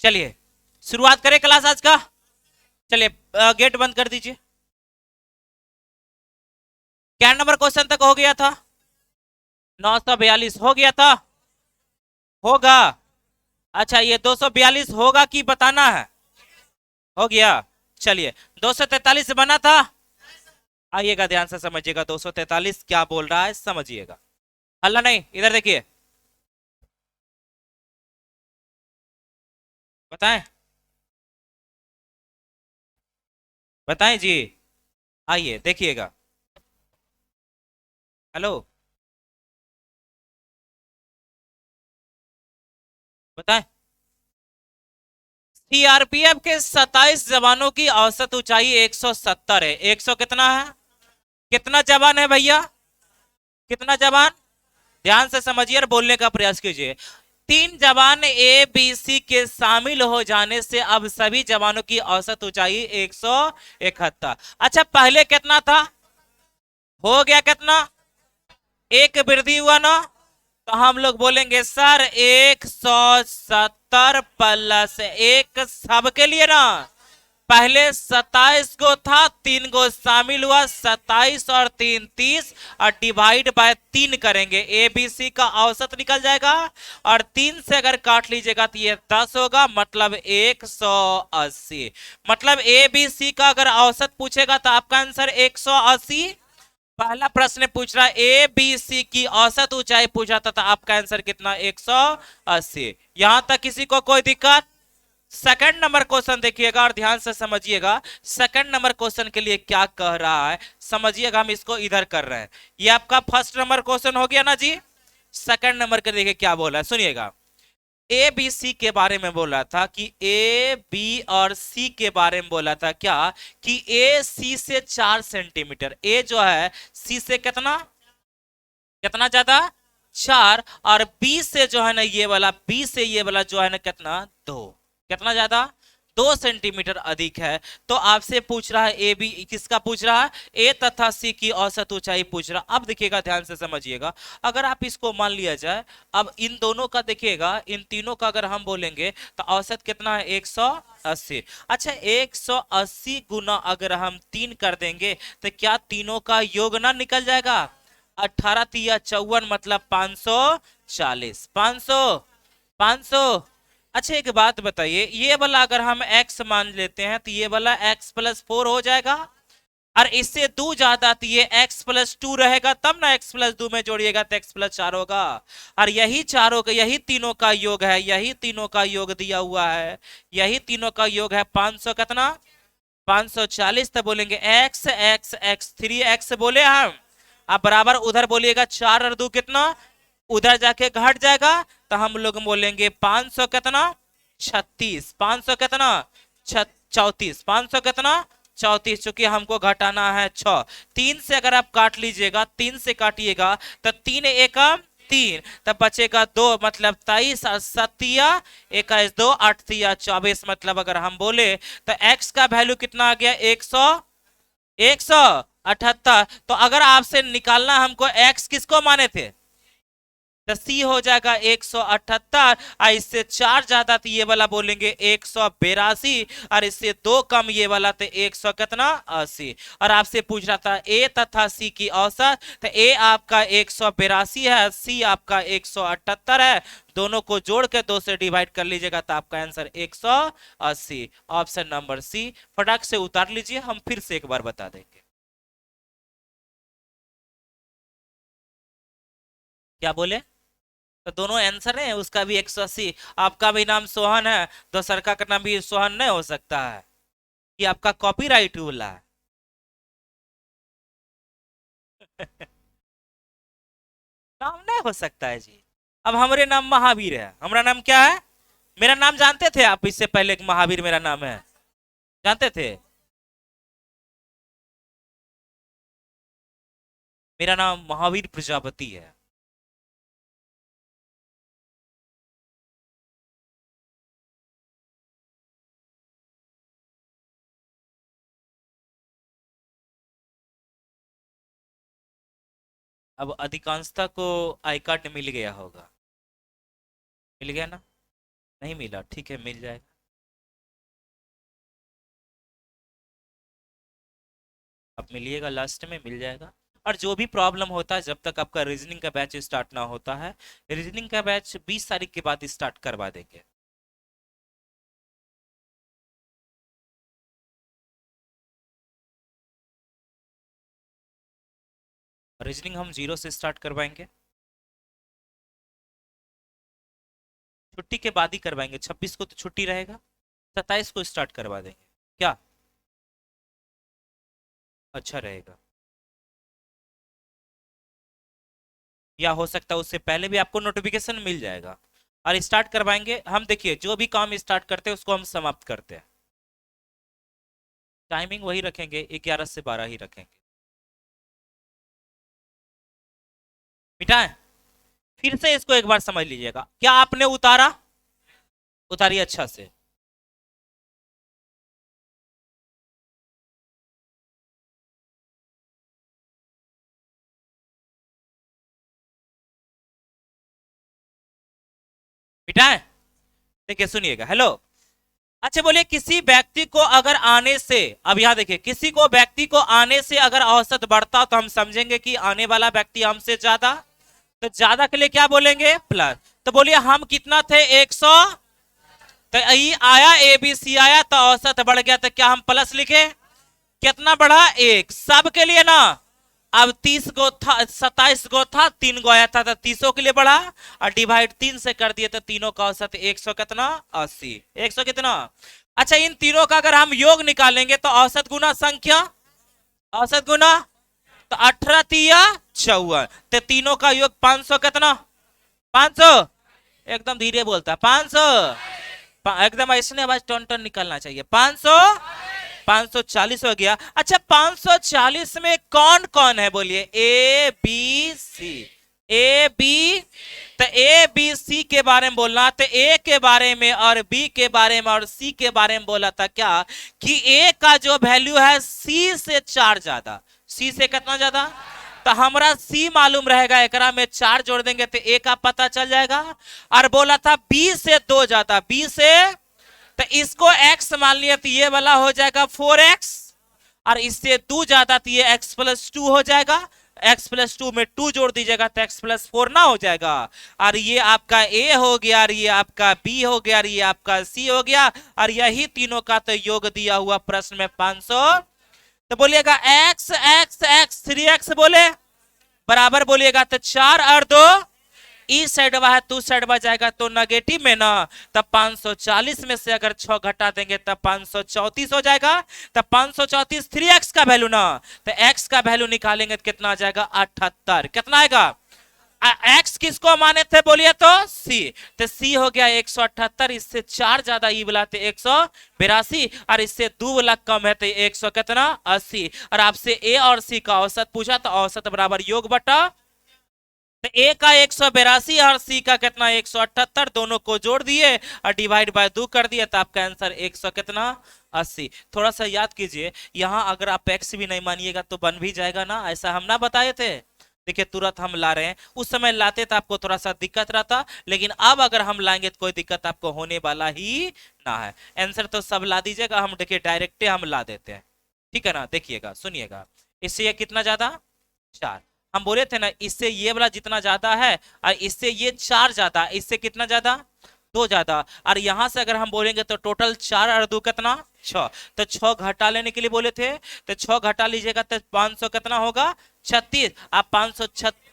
चलिए शुरुआत करें क्लास आज का। चलिए गेट बंद कर दीजिए। क्या नंबर क्वेश्चन तक हो गया था? 942 हो गया था। होगा। अच्छा ये 242 होगा कि बताना है? हो गया। चलिए 243 बना था। आइएगा ध्यान से समझिएगा 243 क्या बोल रहा है समझिएगा। हल्ला नहीं, इधर देखिए। बताएं। बताएं जी। आइए देखिएगा। हेलो। बताएं। सीआरपीएफ के 27 जवानों की औसत ऊंचाई 170 है। 100 कितना है? कितना जवान है भैया? कितना जवान? ध्यान से समझिए और बोलने का प्रयास कीजिए। 3 जवान ए बी सी के शामिल हो जाने से अब सभी जवानों की औसत ऊंचाई 171। अच्छा पहले कितना था? हो गया कितना? एक वृद्धि हुआ ना। तो हम लोग बोलेंगे सर 170 प्लस एक सबके लिए ना। पहले 27 गो था, 3 गो शामिल हुआ, 27 और 3 30 और डिवाइड बाय 3 करेंगे, ए बी सी का औसत निकल जाएगा। और 3 से अगर काट लीजिएगा तो ये 10 होगा, मतलब 180। मतलब ए बी सी का अगर औसत पूछेगा तो आपका आंसर 180। पहला प्रश्न पूछ रहा है ए बी सी की औसत ऊंचाई पूछा था तो आपका आंसर कितना? 180। यहां तक किसी को कोई दिक्कत? सेकंड नंबर क्वेश्चन देखिएगा और ध्यान से समझिएगा। सेकंड नंबर क्वेश्चन के लिए क्या कह रहा है समझिएगा। हम इसको इधर कर रहे हैं। ये आपका फर्स्ट नंबर क्वेश्चन हो गया ना जी। सेकंड नंबर के देखिए क्या बोला है सुनिएगा। ए बी सी के बारे में बोला था कि ए बी और सी के बारे में बोला था क्या कि ए सी से 4 सेंटीमीटर, ए जो है सी से कितना कितना ज्यादा 4, और बी से जो है ना ये वाला, बी से ये वाला जो है ना कितना 2, कितना ज्यादा 2 सेंटीमीटर अधिक है। तो आपसे पूछ रहा है ए बी किसका पूछ रहा है? ए तथा सी की औसत ऊंचाई पूछ रहा। अब देखिएगा ध्यान से समझिएगा। अगर आप इसको मान लिया जाए, अब इन दोनों का देखिएगा, इन तीनों का अगर हम बोलेंगे तो औसत कितना है? 180। अच्छा 180 गुना अगर हम 3 कर देंगे तो क्या तीनों का योग ना निकल जाएगा? 18 तिया 54 मतलब 540। 500 500। अच्छा एक बात बताइए, ये वाला अगर हम x मान लेते हैं तो ये वाला x प्लस 4 हो जाएगा। और इससे 2 ज्यादा तो ये x प्लस 2 रहेगा, तब ना x प्लस 2 में जोड़िएगा तो x प्लस 4 होगा। और यही चारों का, यही तीनों का योग है, यही तीनों का योग दिया हुआ है। यही तीनों का योग है 500 कितना? 540। तो बोलेंगे x x x 3x बोले हम। आप बराबर उधर बोलिएगा 4 और 2 कितना? उधर जाके घट जाएगा। तो हम लोग बोलेंगे 500 कितना? 36। 500 कितना? 34। 500 कितना? 34। चूंकि हमको घटाना है 6। 3 से अगर आप काट लीजिएगा, 3 से काटिएगा तो 3 एकम 3, तब बचेगा 2 मतलब 23 और 7 21 2 8 24। मतलब अगर हम बोले तो x का वैल्यू कितना आ गया? 178। तो अगर आपसे निकालना हमको x किसको माने थे तो सी हो जाएगा 178। और इससे 4 ज्यादा तो ये वाला बोलेंगे 182। और इससे 2 कम ये वाला तो 100 कितना? 80। और आपसे पूछ रहा था ए तथा सी की औसत, तो ए आपका 182 है, सी आपका 178 है। दोनों को जोड़ के 2 से डिवाइड कर लीजिएगा तो आपका आंसर 180। Option number C. फटाक से उतार लीजिए, हम फिर से एक बार बता देंगे। क्या बोले? तो दोनों आंसर है, उसका भी 180। आपका भी नाम सोहन है, दूसरका का नाम भी सोहन नहीं हो सकता है? कि आपका कॉपीराइट बोला है? नाम नहीं हो सकता है जी। अब हमारे नाम महावीर है, हमारा नाम क्या है? मेरा नाम जानते थे आप इससे पहले कि महावीर मेरा नाम है? जानते थे? मेरा नाम महावीर प्रजापति है। अब अधिकांशता को आई कार्ड मिल गया होगा। मिल गया ना? नहीं मिला? ठीक है मिल जाएगा। अब मिलिएगा, लास्ट में मिल जाएगा। और जो भी प्रॉब्लम होता है, जब तक आपका रीजनिंग का बैच स्टार्ट ना होता है, रीजनिंग का बैच 20 तारीख के बाद स्टार्ट करवा देंगे। रीजनिंग हम जीरो से स्टार्ट करवाएंगे, छुट्टी के बाद ही करवाएंगे। 26 को तो छुट्टी रहेगा, 27 को स्टार्ट करवा देंगे। क्या अच्छा रहेगा? या हो सकता है उससे पहले भी आपको नोटिफिकेशन मिल जाएगा। और स्टार्ट करवाएंगे हम। देखिए, जो भी काम स्टार्ट करते हैं उसको हम समाप्त करते हैं। टाइमिंग वही रखेंगे, 11 से 12 ही रखेंगे। मिटाएं? फिर से इसको एक बार समझ लीजिएगा। क्या आपने उतारा? उतारिए अच्छा से। मिटाएं? देखिए सुनिएगा। हेलो। अच्छा बोलिए, किसी व्यक्ति को अगर आने से, अब यहां देखिए, किसी को व्यक्ति को आने से अगर औसत बढ़ता तो हम समझेंगे कि आने वाला व्यक्ति हमसे ज्यादा। तो ज्यादा के लिए क्या बोलेंगे? प्लस। तो बोलिए हम कितना थे? 100। तो ई आया, ए बी सी आया, तो औसत बढ़ गया, तो क्या हम प्लस लिखे? कितना बढ़ा? 1 सब के लिए ना। अब 30 गो था, 27 गो था, 3 गो आया था, तो 30 के लिए बढ़ा। और डिवाइड 3 से कर दिए, तो तीनों का औसत 100 कितना? 80। 100 कितना? अच्छा, इन तीनों का अगर हम योग निकालेंगे तो औसत गुना संख्या, औसत गुना, तो 18 तिया 54, तो तीनों का योग 500 कितना? 500। एकदम धीरे बोलता है। 500। एकदम ऐसे आवाज टन टन निकलना चाहिए। 500। 540 हो गया। अच्छा, 540 में कौन कौन है बोलिए? A B C. A B. तो ए बी सी के बारे में बोलना, तो ए के बारे में और बी के बारे में और सी के बारे में बोला था क्या? कि ए का जो वैल्यू है सी से 4 ज्यादा। सी से कितना ज्यादा? तो हमारा सी मालूम रहेगा, एकरा में 4 जोड़ देंगे तो ए का पता चल जाएगा। और बोला था बी से 2 ज्यादा, बी से, तो इसको x मान लिया, तो ये वाला हो जाएगा 4x। और इससे 2 ज्यादा, तो ये x प्लस 2 हो जाएगा। x प्लस 2 में 2 जोड़ दीजिएगा तो x प्लस 4 ना हो जाएगा। और ये आपका a हो गया, और ये आपका b हो गया, और ये आपका c हो गया। और यही तीनों का तो योग दिया हुआ प्रश्न में 500। तो बोलिएगा x x x 3x बोले बराबर, बोलिएगा तो 4 और 2, इस साइड है तू साइड जाएगा तो नेगेटिव में ना। तब 540 में से अगर 6 घटा देंगे तब 534 हो जाएगा। तब 534 3x का वैल्यू ना, तो x का वैल्यू निकालेंगे तो कितना आ जाएगा? 78। कितना आएगा? x किसको माने थे बोलिए तो? c। तो c हो गया 178, इससे 4 ज्यादा ई वाला तो 182, और इससे 2 वाला कम है तो 100 कितना? 80। और आपसे a और c का औसत पूछा, तो औसत बराबर योग बटा, तो ए का 182 और सी का कितना? 178। दोनों को जोड़ दिए और डिवाइड बाय 2 कर दिए, तो आपका आंसर 100 कितना? 80। थोड़ा सा याद कीजिए, यहाँ अगर आप एक्स भी नहीं मानिएगा तो बन भी जाएगा ना, ऐसा हम ना बताए थे? देखिए तुरंत हम ला रहे हैं, उस समय लाते तो आपको थोड़ा सा दिक्कत रहता, लेकिन अब अगर हम लाएंगे तो कोई दिक्कत आपको होने वाला ही ना है। आंसर तो सब ला दीजिएगा, हम देखिए डायरेक्ट हम ला देते हैं। ठीक है ना? देखिएगा सुनिएगा, इससे ये कितना ज्यादा? 4। हम बोले थे ना, इससे ये वाला जितना ज्यादा है और इससे ये 4 ज्यादा, इससे कितना ज्यादा? 2 ज्यादा। और यहां से अगर हम बोलेंगे तो टोटल 4 और 2 कितना? 6। तो 6 घटा लेने के लिए बोले थे, तो 6 घटा लीजिएगा तो 500 कितना होगा? 36। आप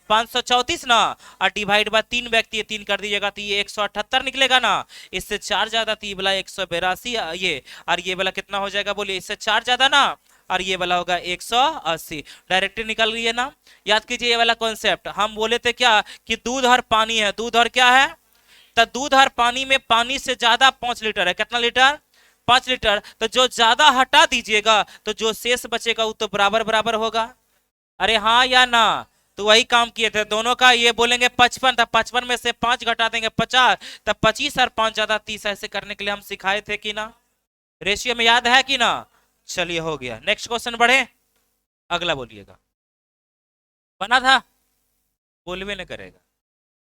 534 ना, और डिवाइड बाय 3 व्यक्ति 3 कर दीजिएगा तो ये 178 निकलेगा ना। इससे 4 ज्यादा, तो ये वाला 182, ये और ये वाला कितना हो जाएगा बोलिए? इससे 4 ज्यादा ना, और ये वाला होगा 180। डायरेक्ट निकल गई है ना। याद कीजिए ये वाला कॉन्सेप्ट, हम बोले थे क्या कि दूध और पानी है। दूध और क्या है? तो दूध और पानी में पानी से ज्यादा 5 लीटर है। कितना लीटर? 5 लीटर। तो जो ज्यादा हटा दीजिएगा तो जो शेष बचेगा वो तो बराबर बराबर होगा। अरे हाँ या ना? तो वही काम किए थे दोनों का। ये बोलेंगे 55, तब 55 में से 5 घटा देंगे 50, तब 25 और 5 ज्यादा 30। ऐसे करने के लिए हम सिखाए थे कि ना? रेशियो में याद है कि ना? चलिए हो गया। नेक्स्ट क्वेश्चन बढ़े, अगला बोलिएगा। बना था? बोलवे नहीं करेगा।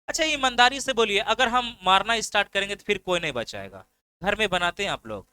अच्छा ईमानदारी से बोलिए, अगर हम मारना स्टार्ट करेंगे तो फिर कोई नहीं बचाएगा। घर में बनाते हैं आप लोग?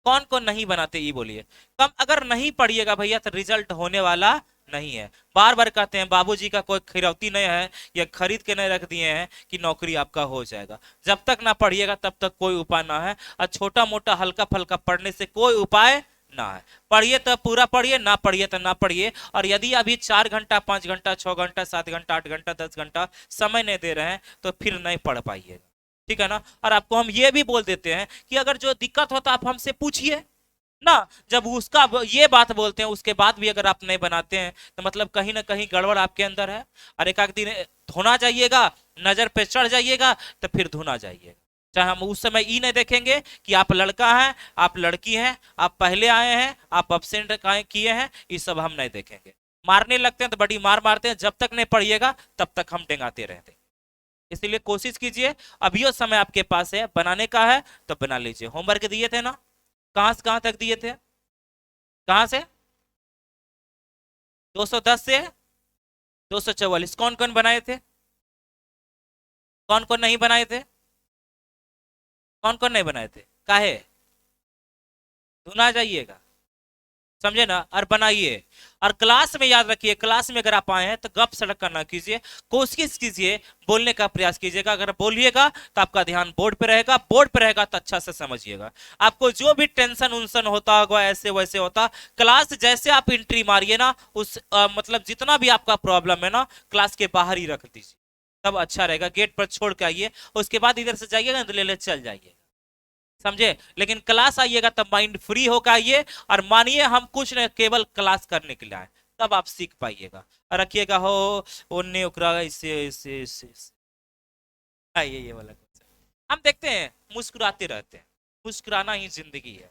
कौन कौन नहीं बनाते ये बोलिए। कम अगर नहीं पढ़िएगा भैया तो रिजल्ट होने वाला नहीं है। बार बार कहते हैं बाबूजी का कोई खिरौती नहीं है या खरीद के नहीं रख दिए हैं कि नौकरी आपका हो जाएगा। जब तक ना पढ़िएगा तब तक कोई उपाय ना है, और छोटा मोटा हल्का फल्का पढ़ने से कोई उपाय ना है। पढ़िए तो पूरा पढ़िए, ना पढ़िए तो ना पढ़िए। और यदि अभी 4 घंटा 5 घंटा 6 घंटा 7 घंटा 8 घंटा 10 घंटा समय नहीं दे रहे हैं तो फिर नहीं पढ़ पाइएगा, ठीक है ना। और आपको हम ये भी बोल देते हैं कि अगर जो दिक्कत होता आप हमसे पूछिए ना। जब उसका ये बात बोलते हैं उसके बाद भी अगर आप नहीं बनाते हैं तो मतलब कहीं ना कहीं गड़बड़ आपके अंदर है। और एक आध दिन धोना जाइएगा, नजर पे चढ़ जाइएगा तो फिर धुना जाइएगा। चाहे हम उस समय ये नहीं देखेंगे कि आप लड़का हैं आप लड़की हैं, आप पहले आए हैं आप अब्सेंट किए हैं, ये सब हम नहीं देखेंगे। मारने लगते हैं तो बड़ी मार मारते हैं, जब तक नहीं पढ़िएगा तब तक हम डेंगाते रहते हैं। इसलिए कोशिश कीजिए, अभी समय आपके पास है, बनाने का है तो बना लीजिए। होमवर्क दिए थे ना, कहां से कहां तक दिए थे, कहां से 210 से 244 कौन कौन बनाए थे, कौन कौन नहीं बनाए थे, कौन कौन नहीं बनाए थे, काहे धुना जाइएगा, समझे ना। और बनाइए, और क्लास में याद रखिए, क्लास में अगर आप आए हैं तो गप सड़क करना कीजिए, कोशिश कीजिए बोलने का प्रयास कीजिएगा। अगर बोलिएगा तो आपका ध्यान बोर्ड पे रहेगा, बोर्ड पे रहेगा तो अच्छा से समझिएगा। आपको जो भी टेंशन उनसन होता होगा ऐसे वैसे होता, क्लास जैसे आप एंट्री मारिए ना उस मतलब जितना भी आपका प्रॉब्लम है ना क्लास के बाहर ही रख दीजिए, तब अच्छा रहेगा। गेट पर छोड़ के आइए, उसके बाद इधर से जाइएगा तो ले चल जाइए, समझे। लेकिन क्लास आइएगा तब माइंड फ्री होकर आइए, और मानिए हम कुछ नहीं केवल क्लास करने के लिए आए, तब आप सीख पाइएगा। और रखिएगा हो ओन्ने उकरा इससे इससे इससे आइए, ये वाला हम देखते हैं मुस्कुराते रहते हैं, मुस्कुराना ही जिंदगी है।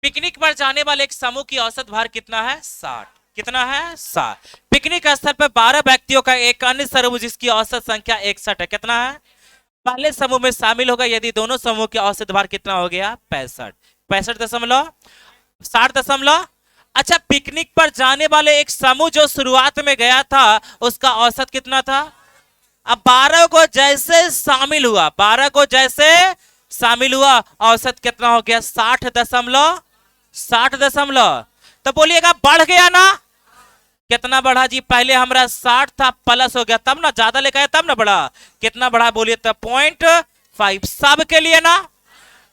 पिकनिक पर जाने वाले एक समूह की औसत भार कितना है, 60। कितना है, 60। पिकनिक स्थल पर 12 व्यक्तियों का एक अन्य समूह जिसकी औसत संख्या 61 है, कितना है, पहले समूह में शामिल होगा यदि दोनों समूह की औसत भार कितना हो गया, 65। 65 60 अच्छा, पिकनिक पर जाने वाले एक समूह जो शुरुआत में गया था उसका औसत कितना था। अब 12 को जैसे शामिल हुआ, 12 को जैसे शामिल हुआ औसत कितना हो गया, 60 दशमलव। तो बोलिएगा बढ़ गया ना, कितना बढ़ा जी, पहले हमारा 60 था प्लस हो गया तब ना, ज्यादा लेकर आया तब ना बढ़ा, कितना बढ़ा बोलिए तो 0.5 सब के लिए ना।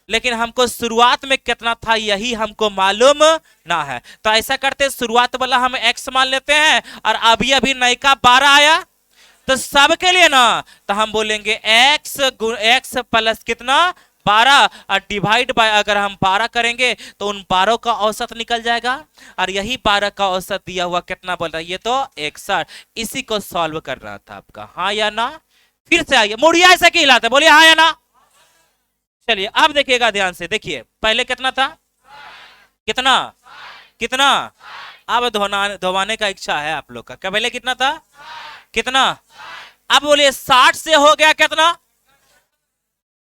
लेकिन हमको शुरुआत में कितना था यही हमको मालूम ना है, तो ऐसा करते शुरुआत वाला हम x मान लेते हैं, और अभी अभी नयका 12 आया तो सब के लिए ना, तो हम बोलेंगे x प्लस कितना 12, और डिवाइड बाय अगर हम 12 करेंगे तो उन 12 का औसत निकल जाएगा, और यही 12 का औसत दिया हुआ कितना बोल रहा है, ये तो 61। इसी को सॉल्व करना था आपका, हाँ या ना। फिर से आइए, मुड़िया ऐसे क्यों हिलाते, बोलिए हाँ या ना। चलिए अब देखिएगा ध्यान से, देखिए पहले कितना था, कितना कितना, अब धोवाने का इच्छा है आप लोग का, पहले कितना था, कितना, अब बोलिए 60 से हो गया कितना,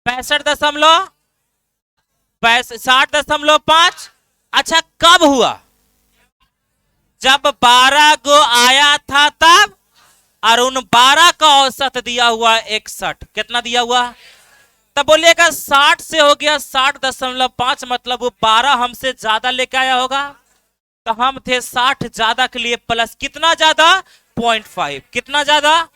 60.5। अच्छा कब हुआ, जब 12 को आया था तब, और उन 12 का औसत दिया हुआ 61, कितना दिया हुआ, तब बोलिएगा 60 से हो गया 60.5, मतलब वो 12 हमसे ज्यादा लेके आया होगा, तो हम थे 60 ज्यादा के लिए प्लस कितना ज्यादा 0.5, कितना ज्यादा,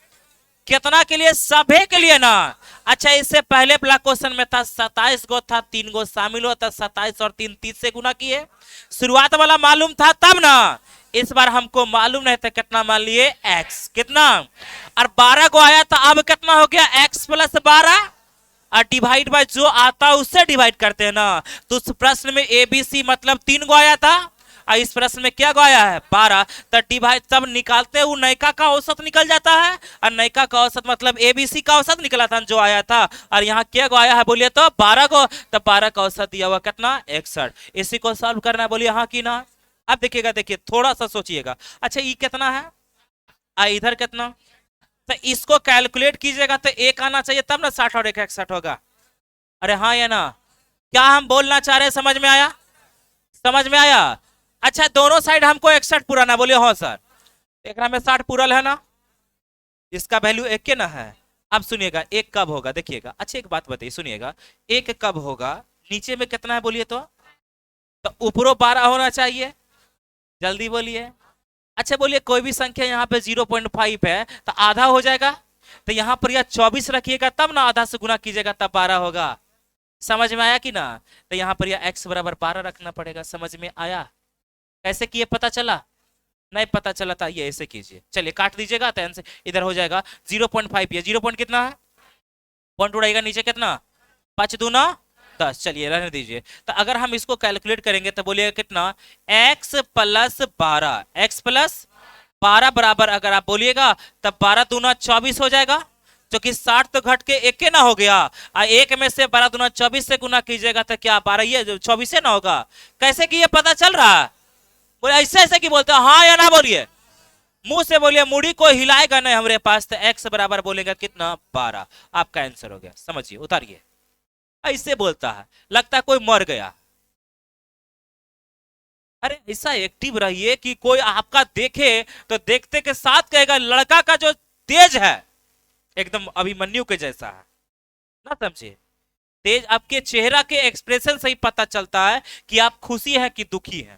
कितना के लिए, सभी के लिए ना। अच्छा इससे पहले वाला क्वेश्चन में था 27 गो था, 3 गो शामिल हुआ था, 27 और 3 30 से गुना किए, शुरुआत वाला मालूम था तब ना। इस बार हमको मालूम नहीं था, कितना मान लिए x, कितना, और 12 को आया था, अब कितना हो गया x प्लस 12, और डिवाइड बाय जो आता उससे डिवाइड करते हैं ना। तो उस प्रश्न में ABC मतलब 3 गो आया था, और इस प्रश्न में क्या गो आया है 12, तो डिवाइड तब निकालते वो नयका का औसत निकल जाता है, और नयका का औसत मतलब ABC का औसत निकला था जो आया था, और यहाँ क्या गो आया है बोलिए तो 12 को, तो 12 का औसत दिया हुआ कितना 61। इसी को सॉल्व करना है, बोलिए हाँ की ना। अब देखिएगा, देखिए थोड़ा सा सोचिएगा, अच्छा ये कितना है, इधर कितना, तो इसको कैलकुलेट कीजिएगा तो 1 आना चाहिए तब ना 60 और 1 61 होगा। अरे हाँ या ना, क्या हम बोलना चाह रहे हैं, समझ में आया, समझ में आया। अच्छा दोनों साइड हमको 61 पूरा ना, बोलिए हाँ सर, एक में 60 पूरल है ना, इसका वैल्यू 1 के ना है। अब सुनिएगा 1 कब होगा, देखिएगा, अच्छा एक बात बताइए, सुनिएगा 1 कब होगा नीचे में कितना है बोलिए तो ऊपरों 12 होना चाहिए। जल्दी बोलिए। अच्छा बोलिए कोई भी संख्या यहाँ पे 0.5 है तो आधा हो जाएगा, तो यहाँ पर यह 24 रखिएगा तब ना आधा से गुना कीजिएगा तब 12 होगा। समझ में आया कि ना? तो यहाँ पर यह x बराबर 12 रखना पड़ेगा। समझ में आया? कैसे किए पता चला? नहीं पता चला था, ये ऐसे कीजिए। चलिए काट दीजिएगा तो आंसर इधर हो जाएगा 0.5। ये 0 पॉइंट कितना है, पॉइंट उड़ाएगा नीचे कितना, 5 दूना 10। चलिए रहने दीजिए। तो अगर हम इसको कैलकुलेट करेंगे तो बोलिएगा कितना, x प्लस 12, x प्लस 12 बराबर अगर आप बोलिएगा तब 12 दूना 24 हो जाएगा, क्योंकि 60 तो घट के एक ना हो गया, और एक में से 12 दूना 24 से गुना कीजिएगा तो क्या 12 ये 24 ना होगा। कैसे कि ये पता चल रहा है? बोले ऐसे ऐसे कि बोलते हैं, हाँ या ना बोलिए, मुंह से बोलिए, मुड़ी को हिलाएगा नहीं हमारे पास। तो x बराबर बोलेगा कितना, 12। आपका आंसर हो गया। समझिए, उतारिए। ऐसे बोलता है, लगता है कोई मर गया। अरे ऐसा एक्टिव रहिए कि कोई आपका देखे तो देखते के साथ कहेगा लड़का का जो तेज है एकदम अभिमन्यु के जैसा है ना। समझे? तेज आपके चेहरा के एक्सप्रेशन से ही पता चलता है कि आप खुशी है कि दुखी है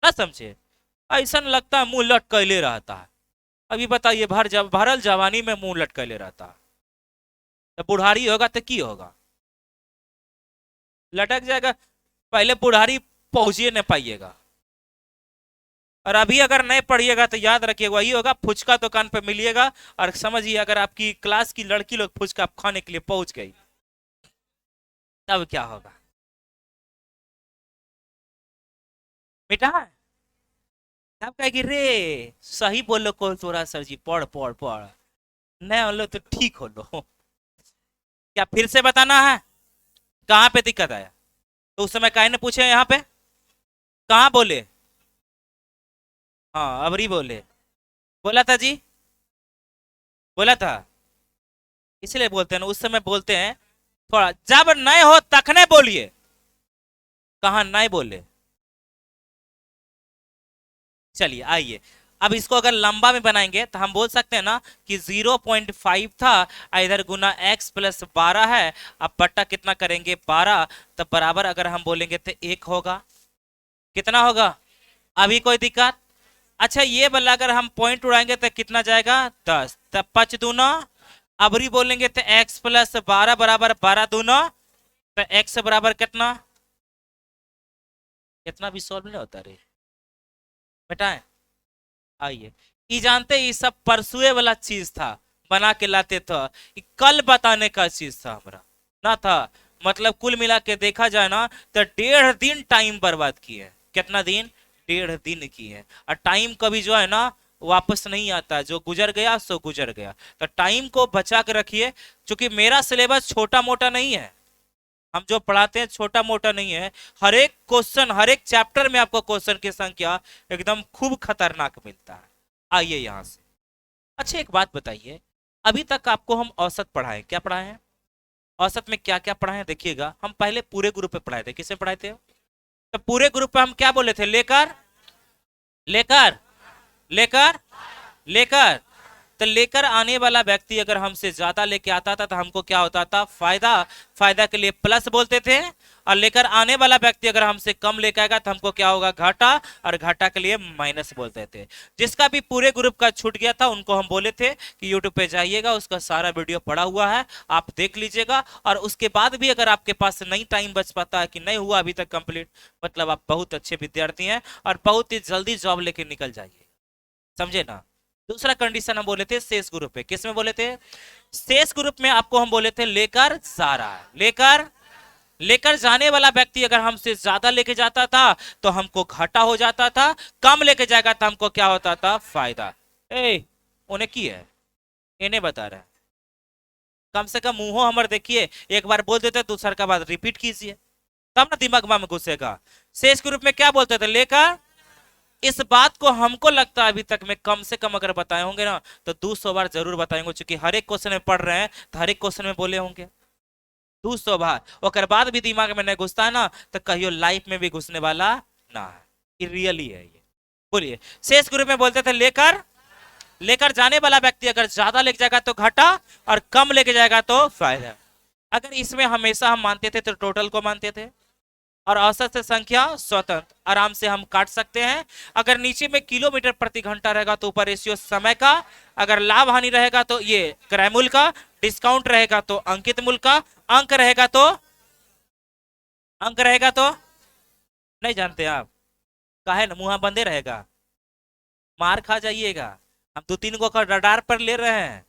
ना। समझे? ऐसा लगता है मुंह लटकैले रहता है। अभी बताइए भरल जवानी में मुंह लटकैले रहता है, तो बुढ़ारी होगा तो की होगा, लटक जाएगा। पहले बुढ़ारी पहुंचिए नहीं पाइएगा। और अभी अगर नहीं पढ़िएगा तो याद रखिएगा वही होगा, फुचका दुकान पे मिलिएगा। और समझिए अगर आपकी क्लास की लड़की लोग फुचका खाने के लिए पहुंच गई तब क्या होगा। बेटा तब कहेगी रे सही बोलो को तोरा सर जी, पढ़ पढ़ पढ़, नहीं बोलो तो ठीक हो लो। क्या फिर से बताना है कहाँ पे दिक्कत आया? तो उस समय काहे ने पूछे यहाँ पे, कहाँ बोले? हाँ अबरी बोले, बोला था जी, बोला था। इसलिए बोलते हैं ना, उस समय बोलते हैं थोड़ा, जब नए हो तखने बोलिए, कहा नहीं बोले। चलिए आइए, अब इसको अगर लंबा में बनाएंगे तो हम बोल सकते हैं ना कि 0.5 था, इधर गुना x प्लस 12 है, अब बट्टा कितना करेंगे 12, तब बराबर अगर हम बोलेंगे तो 1 होगा। कितना होगा? अभी कोई दिक्कत? अच्छा ये वाला अगर हम पॉइंट उड़ाएंगे तो कितना जाएगा 10, तब 5 दूना, अबरी बोलेंगे तो x प्लस 12 बराबर 12 दूना, तो x बराबर कितना, कितना भी सॉल्व नहीं होता रे बेटा। आइए, ये जानते ये सब परसुए वाला चीज था, बना के लाते थे, ये कल बताने का चीज था हमारा ना था। मतलब कुल मिला के देखा जाए ना तो 1.5 दिन टाइम बर्बाद किए। कितना दिन? 1.5 दिन की है। और टाइम कभी जो है ना वापस नहीं आता, जो गुजर गया सो गुजर गया। तो टाइम को बचा के रखिए, क्योंकि मेरा सिलेबस छोटा मोटा नहीं है, हम जो पढ़ाते हैं छोटा मोटा नहीं है। हर एक क्वेश्चन, हर एक चैप्टर में आपको क्वेश्चन की संख्या एकदम खूब खतरनाक मिलता है। आइए यहां से। अच्छा एक बात बताइए, अभी तक आपको हम औसत पढ़ाए, क्या पढ़ाए हैं? औसत में क्या क्या पढ़ाए हैं देखिएगा। हम पहले पूरे ग्रुप पे पढ़ाए थे, किसे पढ़ाए थे? तो पूरे ग्रुप पे हम क्या बोले थे? लेकर लेकर लेकर लेकर। तो लेकर आने वाला व्यक्ति अगर हमसे ज्यादा लेके आता था तो हमको क्या होता था? फायदा। फायदा के लिए प्लस बोलते थे। और लेकर आने वाला व्यक्ति अगर हमसे कम लेकर आएगा तो हमको क्या होगा? घाटा। और घाटा के लिए माइनस बोलते थे। जिसका भी पूरे ग्रुप का छूट गया था उनको हम बोले थे कि यूट्यूब पे जाइएगा, उसका सारा वीडियो पड़ा हुआ है, आप देख लीजिएगा। और उसके बाद भी अगर आपके पास नहीं टाइम बच पाता है कि नहीं हुआ अभी तक कंप्लीट, मतलब आप बहुत अच्छे विद्यार्थी हैं और बहुत ही जल्दी जॉब लेके निकल जाइए। समझे ना? दूसरा कंडीशन हम बोले थे शेष ग्रुप पे, किस में बोले थे? शेष ग्रुप में आपको हम बोले थे लेकर जा रहा है। लेकर लेकर जाने वाला व्यक्ति अगर हमसे ज्यादा लेके जाता था तो हमको घाटा हो जाता था, कम लेके जाएगा तो हमको क्या होता था? फायदा। उन्हें की है, इन्हें बता रहा है। कम से कम मुंह हमर देखिए, एक बार बोल देते दूसरा का बात रिपीट कीजिए, तब ना दिमाग में घुसेगा। शेष ग्रुप में क्या बोलते थे? लेकर। इस बात को हमको लगता है अभी तक में कम से कम अगर बताए होंगे ना तो 200 बार जरूर बताएंगे, क्योंकि हर एक क्वेश्चन में पढ़ रहे हैं तो हर एक क्वेश्चन में बोले होंगे 200 बार। और बाद भी दिमाग में नहीं घुसता है ना तो कहियो लाइफ में भी घुसने वाला ना है, ये रियली है ये। बोलिए, शेष ग्रुप में बोलते थे लेकर लेकर जाने वाला व्यक्ति अगर ज्यादा लेके जाएगा तो घाटा और कम लेके जाएगा तो फायदा। अगर इसमें हमेशा हम मानते थे तो टोटल को मानते थे, और औसत से संख्या स्वतंत्र, आराम से हम काट सकते हैं। अगर नीचे में किलोमीटर प्रति घंटा रहेगा तो ऊपर रेशियो समय का, अगर लाभ हानि रहेगा तो ये क्रय मूल्य का, डिस्काउंट रहेगा तो अंकित मूल्य का, अंक रहेगा तो, अंक रहेगा तो नहीं जानते आप, काहे ना मुंह बंदे रहेगा, मार खा जाइएगा। हम दो तीन को का रडार पर ले रहे हैं,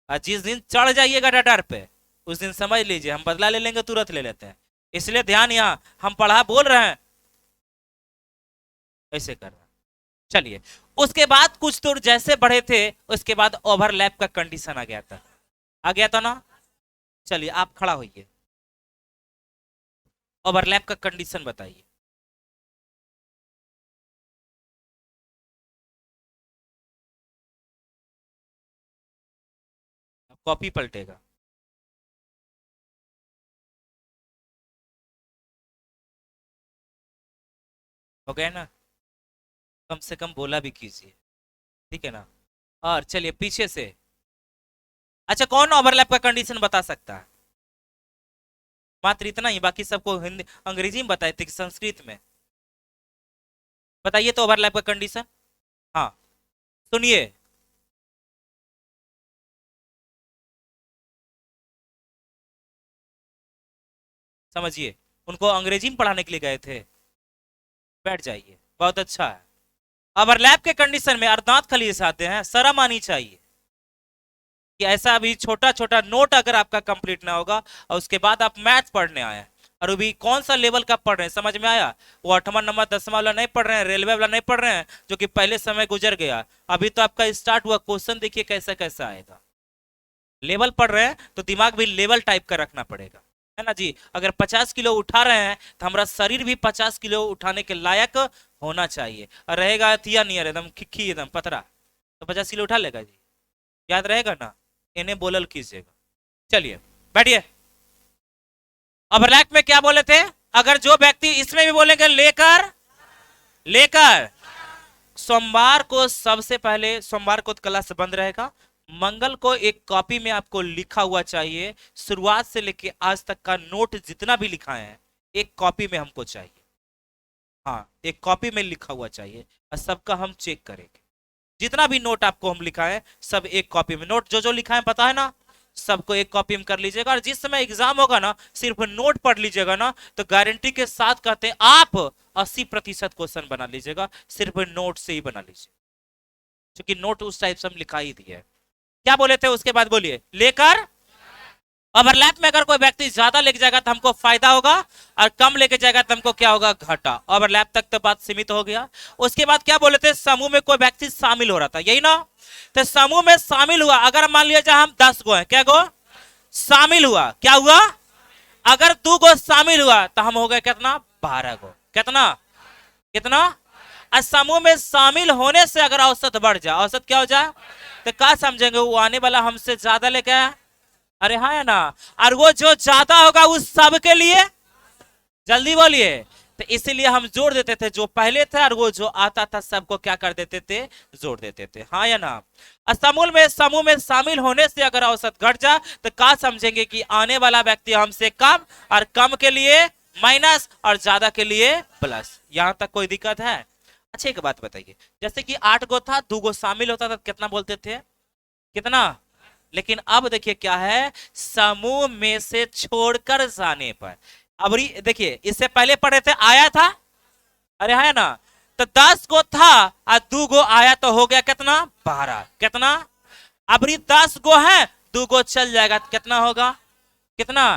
और जिस दिन चढ़ जाइएगा रडार पे उस दिन समझ लीजिए हम बदला ले लेंगे, तुरंत ले लेते हैं। इसलिए ध्यान, यहाँ हम पढ़ा बोल रहे हैं ऐसे कर रहे हैं। चलिए, उसके बाद कुछ तो जैसे बढ़े थे उसके बाद ओवरलैप का कंडीशन आ गया था, आ गया था ना। चलिए आप खड़ा होइए, ओवरलैप का कंडीशन बताइए। कॉपी पलटेगा। हो गया ना, कम से कम बोला भी कीजिए, ठीक है ना। और चलिए पीछे से, अच्छा कौन ओवरलैप का कंडीशन बता सकता है? मात्र इतना ही, बाकी सबको हिंदी अंग्रेजी में बताए थे कि संस्कृत में? बताइए तो ओवरलैप का कंडीशन। हाँ सुनिए, समझिए, उनको अंग्रेजी में पढ़ाने के लिए गए थे। बैठ जाइए, बहुत अच्छा है। ओवरलैप के कंडीशन में अर्धात खलीज आते हैं, शर्म आनी चाहिए कि ऐसा अभी छोटा छोटा नोट अगर आपका कंप्लीट ना होगा और उसके बाद आप मैथ पढ़ने आए और अभी कौन सा लेवल का पढ़ रहे हैं, समझ में आया? वो 8वां 9वां 10वां वाला नहीं पढ़ रहे हैं, रेलवे वाला नहीं पढ़ रहे हैं जो कि पहले समय गुजर गया। अभी तो आपका स्टार्ट हुआ, क्वेश्चन देखिए कैसा कैसा आएगा। लेवल पढ़ रहे हैं तो दिमाग भी लेवल टाइप का रखना पड़ेगा, है ना जी। अगर 50 किलो उठा रहे हैं तो हमारा शरीर भी 50 किलो उठाने के लायक होना चाहिए। और रहेगा थिया नियर एकदम खिखी एकदम पतरा तो 50 किलो उठा लेगा जी, याद रहेगा ना, इन्हें बोलल कीजिएगा। चलिए बैठिए। ओवरलैप में क्या बोले थे? अगर जो व्यक्ति, इसमें भी बोलेंगे लेकर, लेकर सोमवार को, सबसे पहले सोमवार को तो क्लास बंद रहेगा, मंगल को एक कॉपी में आपको लिखा हुआ चाहिए, शुरुआत से लेके आज तक का नोट जितना भी लिखा है एक कॉपी में हमको चाहिए। हाँ एक कॉपी में लिखा हुआ चाहिए और सबका हम चेक करेंगे। जितना भी नोट आपको हम लिखा है सब एक कॉपी में, नोट जो जो लिखा है पता है ना, सबको एक कॉपी में कर लीजिएगा। और जिस समय एग्जाम होगा ना सिर्फ नोट पढ़ लीजिएगा ना, तो गारंटी के साथ कहते हैं आप 80% क्वेश्चन बना लीजिएगा, सिर्फ नोट से ही बना लीजिए, क्योंकि नोट उस टाइप से हम लिखा ही दिया है। क्या बोले थे उसके बाद बोलिए? लेकर। ओवरलैप में अगर कोई व्यक्ति ज्यादा लेके जाएगा तो हमको फायदा होगा, और कम लेके जाएगा तो हमको क्या होगा? घाटा। ओवरलैप तक तो बात सीमित हो गया। उसके बाद क्या बोले थे? समूह में कोई व्यक्ति शामिल हो रहा था, यही ना। तो समूह में शामिल हुआ, अगर मान लिया जाए हम 10 गो हैं, क्या गो शामिल हुआ, क्या हुआ? अगर 2 गो शामिल हुआ तो हम हो गए कितना? 12 गो। कितना? कितना? और समूह में शामिल होने से अगर औसत बढ़ जाए, औसत क्या हो जाए? तो क्या समझेंगे? वो आने वाला हमसे ज्यादा लेके आया, अरे हाँ है ना। और वो जो ज्यादा होगा उस सब के लिए, जल्दी बोलिए। तो इसीलिए हम जोड़ देते थे जो पहले थे, और वो जो आता था सबको क्या कर देते थे? जोड़ देते थे, हाँ या ना। और समूह में शामिल होने से अगर औसत घट जाए तो क्या समझेंगे कि आने वाला व्यक्ति हमसे कम, और कम के लिए माइनस और ज्यादा के लिए प्लस। यहां तक कोई दिक्कत है? अच्छा एक बात बताइए, जैसे कि 8 गो था, 2 गो शामिल होता था, कितना बोलते थे? कितना? लेकिन अब देखिए क्या है, समूह में से छोड़कर जाने पर। अब देखिए, इससे पहले पढ़े थे आया था, अरे है ना। तो 10 को था और 2 गो आया तो हो गया कितना? 12। कितना? अब 10 गो है, 2 गो चल जाएगा तो कितना होगा? कितना?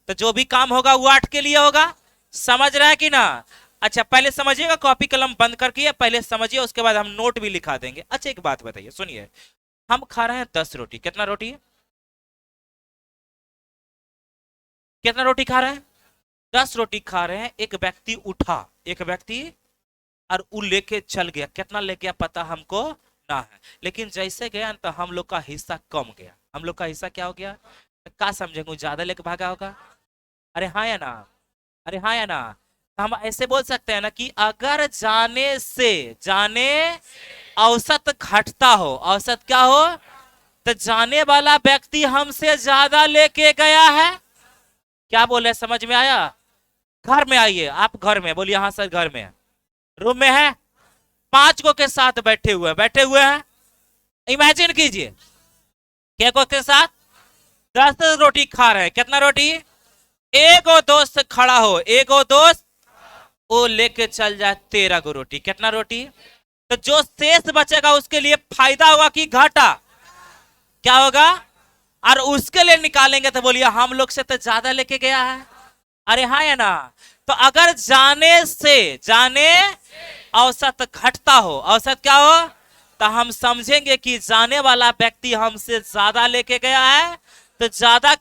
तो जो भी काम होगा वो 8 के लिए होगा, समझ रहे हैं कि ना? अच्छा पहले समझिएगा, कॉपी कलम बंद करके पहले समझिए, उसके बाद हम नोट भी लिखा देंगे। अच्छा एक बात बताइए, सुनिए, हम खा रहे हैं 10 रोटी, कितना रोटी है? कितना रोटी खा रहे हैं? 10 रोटी खा रहे हैं। एक व्यक्ति उठा, एक व्यक्ति, और वो लेके चल गया, कितना ले गया पता हमको ना है, लेकिन जैसे गया तो हम लोग का हिस्सा कम गया, हम लोग का हिस्सा क्या हो गया? क्या समझेंगे? ज्यादा लेके भागा होगा, अरे हाँ या ना, अरे हाँ या ना। हम ऐसे बोल सकते हैं ना कि अगर जाने से, जाने औसत घटता हो, औसत क्या हो? तो जाने वाला व्यक्ति हमसे ज्यादा लेके गया है। क्या बोले, समझ में आया? घर में आइए, आप घर में, बोलिए हाँ सर घर में है, रूम में है, 5 को के साथ बैठे हुए हैं। इमेजिन कीजिए, क्या को के साथ 10 रोटी खा रहे हैं। कितना रोटी? एक और दोस्त खड़ा हो, एक और दोस्त वो लेके चल जाए 13 को रोटी। कितना रोटी? तो जो शेष बचेगा उसके लिए फायदा होगा कि घाटा? क्या होगा? और उसके लिए निकालेंगे तो बोलिए हम लोग से तो ज्यादा लेके गया है। अरे हाँ या ना? तो अगर जाने औसत घटता हो, औसत क्या हो, तो हम समझेंगे कि जाने वाला व्यक्ति हमसे ज्यादा लेके गया है, तो ज्यादा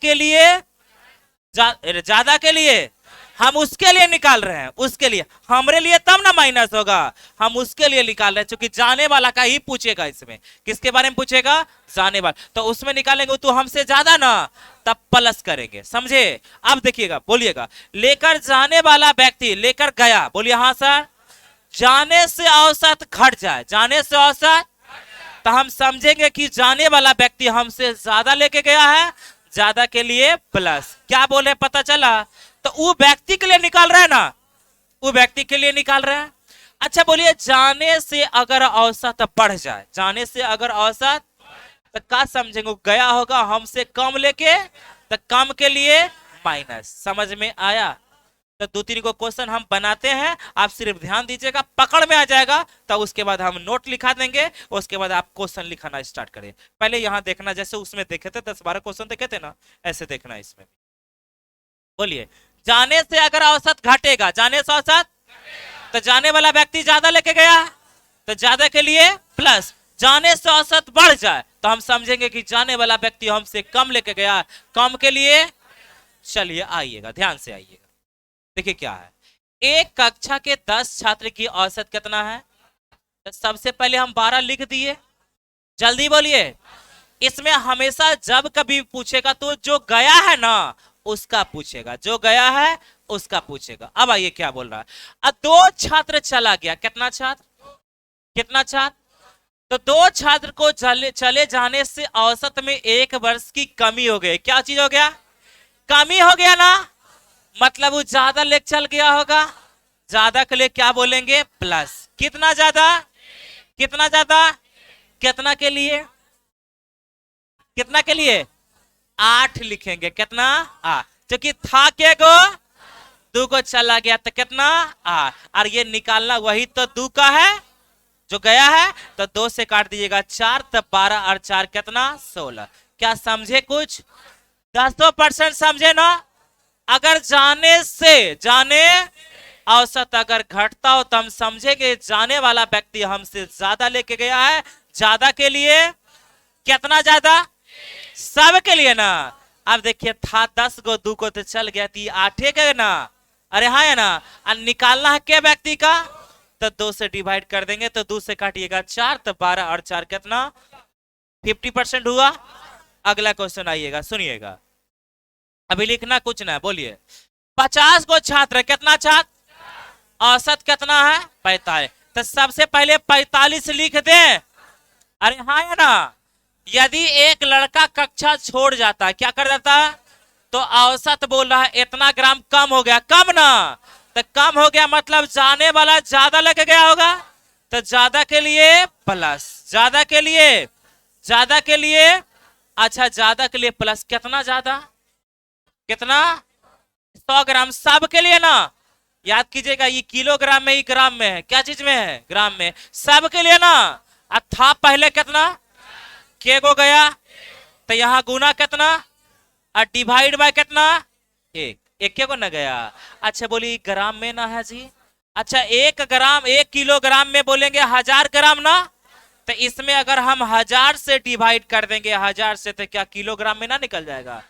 के लिए हम उसके लिए निकाल रहे हैं, उसके लिए, हमरे लिए तब ना माइनस होगा, हम उसके लिए निकाल रहे हैं, क्योंकि जाने वाला का ही पूछेगा। इसमें किसके बारे में पूछेगा? जाने वाला। तो उसमें निकालेंगे तो हमसे ज्यादा ना, तब प्लस करेंगे, समझे? अब देखिएगा, बोलिएगा, लेकर जाने वाला व्यक्ति लेकर गया, बोलिए हाँ सर। जाने से औसत घट जाए, जाने से औसत, तो हम समझेंगे कि जाने वाला व्यक्ति हमसे ज्यादा लेके गया है, ज्यादा के लिए प्लस। क्या बोले पता चला? तो वो व्यक्ति के लिए निकाल रहे हैं ना, वो व्यक्ति के लिए निकाल रहे हैं। अच्छा बोलिए, जाने से अगर औसत बढ़ जाए, जाने से अगर औसत, तो क्या समझेंगे? गया होगा हमसे कम लेके, तो कम के लिए माइनस। समझ में आया? तो 2-3 को क्वेश्चन हम बनाते हैं, आप सिर्फ ध्यान दीजिएगा, पकड़ में आ जाएगा तो उसके बाद हम नोट लिखा देंगे, उसके बाद आप क्वेश्चन लिखाना स्टार्ट करें। पहले यहाँ देखना, जैसे उसमें देखे थे 10-12 क्वेश्चन देखे थे ना, ऐसे देखना इसमें। बोलिए, जाने से अगर औसत घटेगा, जाने से औसत, तो जाने वाला व्यक्ति ज्यादा लेके गया, तो ज्यादा के लिए प्लस। जाने से औसत बढ़ जाए तो हम समझेंगे कि जाने वाला व्यक्ति हमसे कम लेके गया, कम के लिए। चलिए आइएगा, ध्यान से आइएगा, देखिए क्या है। एक कक्षा के 10 छात्र की औसत कितना है? तो सबसे पहले हम 12 लिख दिए, जल्दी बोलिए। इसमें हमेशा जब कभी पूछेगा तो जो गया है ना उसका पूछेगा, जो गया है उसका पूछेगा। अब आइए क्या बोल रहा है। अब 2 छात्र चला गया, कितना छात्र? कितना छात्र? तो 2 छात्र को चले जाने से औसत में 1 वर्ष की कमी हो गई। क्या चीज हो गया? कमी हो गया ना, मतलब वो ज्यादा ले चल गया होगा, ज्यादा के लिए क्या बोलेंगे? प्लस। कितना ज्यादा? कितना ज्यादा? कितना के लिए? कितना के लिए? 8 लिखेंगे। कितना? क्योंकि था के गो, 2 को चला गया, तो कितना? और ये निकालना वही तो 2 का है जो गया है, तो 2 से काट दीजिएगा 4, तो 12 और 4 कितना? 16। क्या समझे कुछ? 10% समझे ना? अगर जाने औसत अगर घटता हो तो हम समझेंगे जाने वाला व्यक्ति हमसे ज्यादा लेके गया है, ज्यादा के लिए। कितना ज्यादा? सब के लिए ना। अब देखिए, था 10 को, 2 को तो चल गया, थी 8 के ना। अरे हाँ है ना? और निकालना है क्या व्यक्ति का, तो 2 से डिवाइड कर देंगे, तो 2 से काटिएगा 4, तो 12 और 4 कितना? 50% हुआ। अगला क्वेश्चन आइएगा, सुनिएगा, अभी लिखना कुछ ना, बोलिए। 50 को छात्र, कितना छात्र? औसत कितना है? 45। तो सबसे पहले 45 लिख दे। अरे हाँ या ना? यदि एक लड़का कक्षा छोड़ जाता, क्या कर जाता? तो औसत बोल रहा है इतना ग्राम कम हो गया, कम ना, तो कम हो गया मतलब जाने वाला ज्यादा लेके गया होगा, तो ज्यादा के लिए प्लस, ज्यादा के लिए, ज्यादा के लिए। अच्छा, ज्यादा के लिए प्लस। कितना ज्यादा? कितना? 100 ग्राम। सब के लिए ना, याद कीजिएगा, ये किलोग्राम में ही, ग्राम में है, क्या चीज में है? ग्राम में। सब के लिए ना। था पहले कितना? के को गया, तो यहाँ गुना कितना और डिवाइड बाय कितना? 1। 1 को ना गया। अच्छा बोली ग्राम में ना है जी। अच्छा 1 ग्राम, 1 किलोग्राम में बोलेंगे 1000 ग्राम ना, तो इसमें अगर हम 1000 से डिवाइड कर देंगे, 1000 से, तो क्या किलोग्राम में ना निकल जाएगा?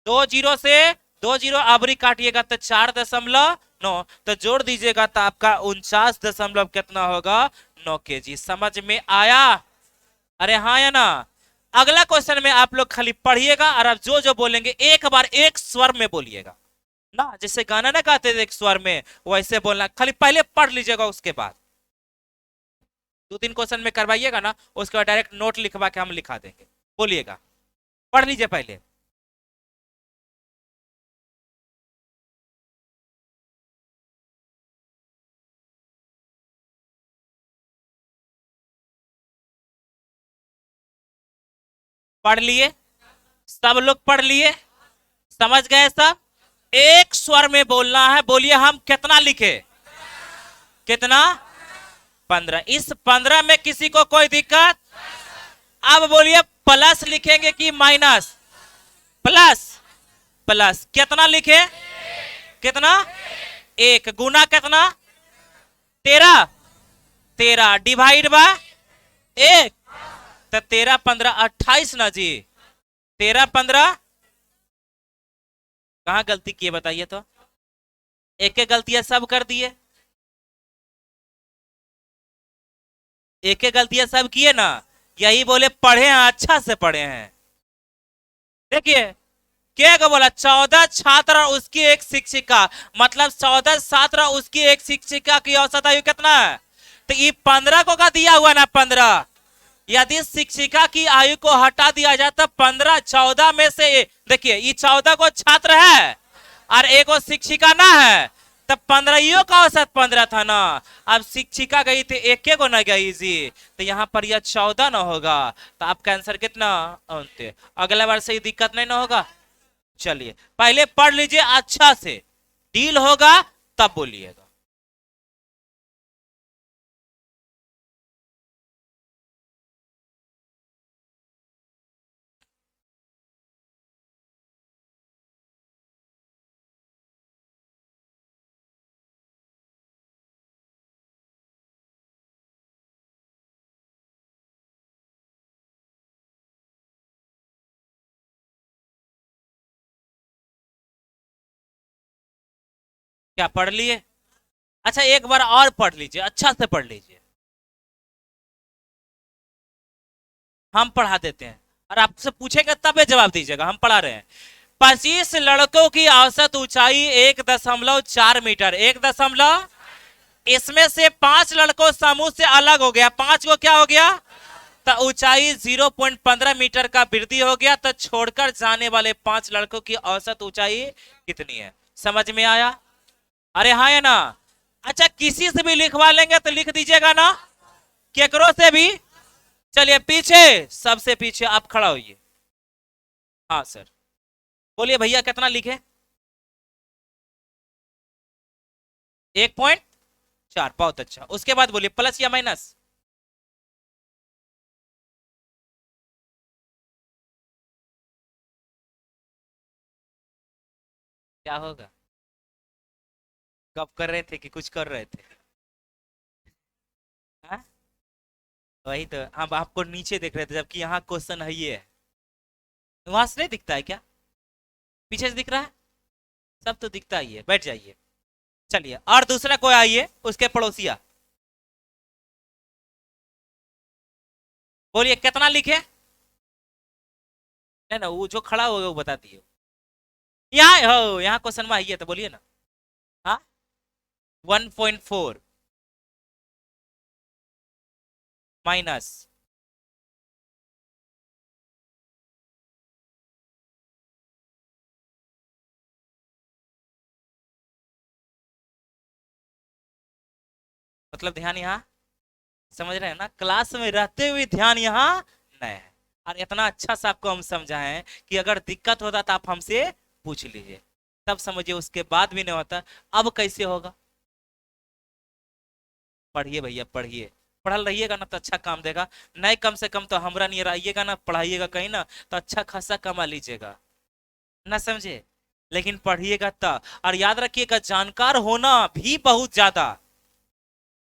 2 जीरो से 2 जीरो आबरी काटिएगा तो 4.9, तो जोड़ दीजिएगा तो आपका 49 कितना होगा? 9 kg। समझ में आया? अरे हाँ या ना? अगला क्वेश्चन में आप लोग खाली पढ़िएगा और आप जो जो बोलेंगे एक बार एक स्वर में बोलिएगा ना, जैसे गाना ना गाते थे एक स्वर में, वैसे बोलना। खाली पहले पढ़ लीजिएगा, उसके बाद 2-3 क्वेश्चन में करवाइएगा ना, उसके बाद डायरेक्ट नोट लिखवा के हम लिखा देंगे। बोलिएगा, पढ़ लीजिए पहले। पढ़ लिए? सब लोग पढ़ लिए? समझ गए सब? एक स्वर में बोलना है। बोलिए हम कितना लिखे? कितना? 15। इस 15 में किसी को कोई दिक्कत? अब बोलिए प्लस लिखेंगे कि माइनस? प्लस। प्लस कितना लिखे? कितना? एक। गुना कितना? 13। 13 डिवाइड बाय एक, तो 13 15 28 ना जी। 13 15 कहां गलती किए बताइए तो? एक एक गलतियां सब कर दिए। एक एक गलतियां सब किए ना। यही बोले पढ़े हैं, अच्छा से पढ़े हैं। देखिए क्या को बोला? 14 छात्र और उसकी एक शिक्षिका, मतलब 14 छात्र और उसकी एक शिक्षिका की औसत आयु कितना है? तो ये 15 को का दिया हुआ ना 15। यदि शिक्षिका की आयु को हटा दिया जाए तो 15 14 में से देखिए ये 14 को छात्र है और एक वो शिक्षिका ना है, तब 15 का औसत 15 था ना। अब शिक्षिका गई थी, एक को ना गई जी, तो यहाँ पर यह 14 ना होगा। तो आपका आंसर कितना? 29। अगला बार से ये दिक्कत नहीं ना होगा। चलिए पहले पढ़ लीजिए अच्छा से, डील होगा तब बोलिएगा। क्या पढ़ लिए? अच्छा एक बार और पढ़ लीजिए, अच्छा से पढ़ लीजिए। हम पढ़ा देते हैं और आपसे पूछेंगे तब ये जवाब दीजिएगा, हम पढ़ा रहे हैं। 25 लड़कों की औसत ऊंचाई 1.4 मीटर। 1 इसमें से 5 लड़कों समूह से अलग हो गया। 5 को क्या हो गया? तो ऊंचाई 0.15 मीटर का वृद्धि हो गया। तो छोड़कर जाने वाले 5 लड़कों की औसत ऊंचाई कितनी है? समझ में आया? अरे हाँ या ना? अच्छा किसी से भी लिखवा लेंगे तो लिख दीजिएगा ना, केकरो से भी। चलिए पीछे, सबसे पीछे आप खड़ा होइए। हाँ सर बोलिए भैया कितना लिखे? 1.4। बहुत अच्छा। उसके बाद बोलिए प्लस या माइनस? क्या होगा? कब कर रहे थे कि कुछ कर रहे थे? हाँ? वही तो हम आपको नीचे देख रहे थे जबकि यहाँ क्वेश्चन है ये है। वहां से नहीं दिखता है क्या? पीछे से दिख रहा है? सब तो दिखता ही है। बैठ जाइए। चलिए और दूसरा कोई आइए, उसके पड़ोसिया। बोलिए कितना लिखे? नहीं ना, वो जो खड़ा होगा वो बता दिए। यहाँ हो, यहाँ क्वेश्चन में आइए तो बोलिए ना। हाँ 1.4 माइनस। मतलब ध्यान यहाँ, समझ रहे हैं ना? क्लास में रहते हुए ध्यान यहाँ नहीं है। और इतना अच्छा सा आपको हम समझाएं कि अगर दिक्कत होता तो आप हमसे पूछ लीजिए, तब समझिए। उसके बाद भी नहीं होता, अब कैसे होगा? पढ़िए भैया पढ़िए। पढ़ल रहिएगा ना तो अच्छा काम देगा। नहीं कम से कम तो हमरा नहीं रहिएगा ना, पढ़ाइएगा कहीं ना तो अच्छा खासा कमा लीजिएगा ना, समझे? लेकिन पढ़िएगा तब। और याद रखिएगा जानकार होना भी बहुत ज्यादा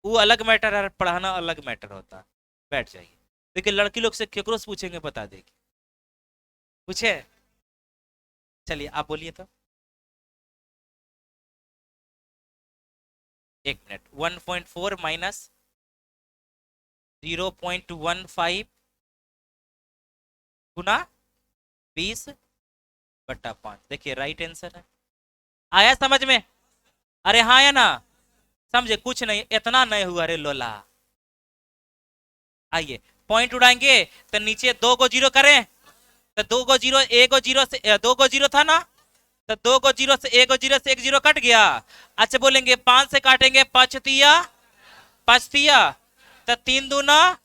वो अलग मैटर है, पढ़ाना अलग मैटर होता। बैठ जाइए। देखिए लड़की लोग से केकरो से पूछेंगे बता देगी। पूछे? चलिए आप बोलिए तो। 1 मिनट। 1.4 माइनस 0.15 गुना 20/5। देखिए राइट आंसर है। आया समझ में? अरे हाँ या ना? समझे? कुछ नहीं, इतना नहीं हुआ रे लोला। आइए पॉइंट उड़ाएंगे तो नीचे 2 को जीरो करें, तो 2 को जीरो, 1 को जीरो से 2 को जीरो था ना, तो 2 को जीरो से 1 को जीरो से 1 जीरो कट गया। अच्छा बोलेंगे 5 से काटेंगे, 5 तिया 5 तिया, तो 3 दूना